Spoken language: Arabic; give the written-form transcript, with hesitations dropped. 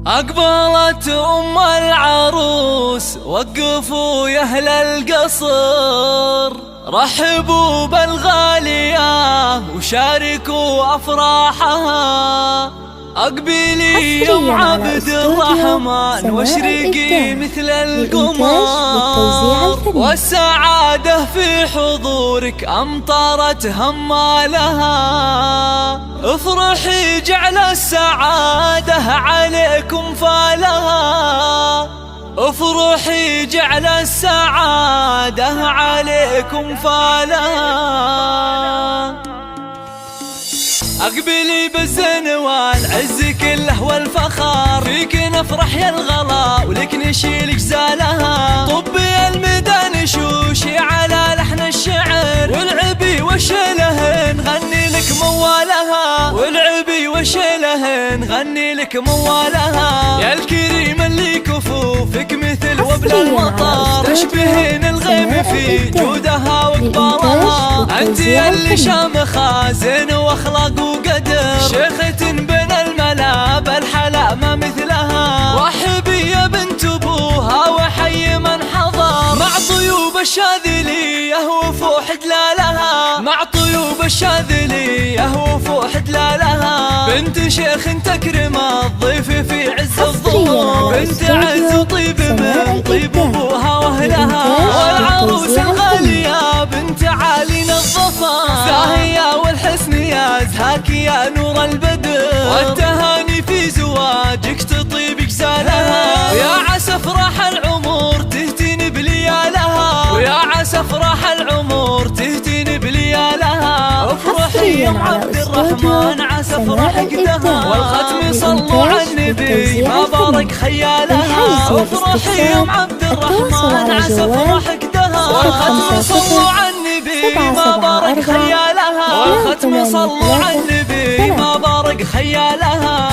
أقبلت أم العروس، وقفوا يا أهل القصر، رحبوا بالغالية وشاركوا أفراحها. أقبلي يا أم عبد الرحمن واشرقي مثل القمر، والسعادة في حضورك أمطرت همالها. افرحي جعل السعادة عليكم فالها، افرحي جعل السعادة عليكم فالها. أقبلي بالزنوان عز كله والفخار، فيك نفرح يا الغلا ولك نشيل جزالها. طبي الميدان شوشي على لحن الشعر، والعبي وشله نغني لك موالها، والعبي وشله نغني لك موالها. يا الكريم اللي كفوفك مثل وبل المطر، تشبهين الغيم في جودها وقبارها. انت اللي شامخة زين واخلاق وقدر، شيخة بين الملا بالحلا ما مثلها. رحبي يا بنت ابوها وحي من حضر، مع طيوب الشاذلية وفوح دلالها، مع طيوب الشاذلية وفوح دلالها. بنت شيخ تكرم الضيف في عز الظهور، بنت عز وطيب من طيب ابوها واهلها. والعروس الغالية بنت عالي الظفر، زاهية والحسن يا زهاك يا نور البدر، والتهاني في زواجك تطيب جزالها. ويا عسى افراح العمر تهتين بليالها، ويا عسى افراح العمر تهتين بليالها. افرحي يا ام عبد الرحمن عسى افراح قدها، والختم صلوا على النبي ما بارك خيالها. افرحي يا ام عبد الرحمن عسى افراح قدها، والختم صلوا على النبي ما بارك خيالها، والختم صلوا على النبي ما بارك خيالها.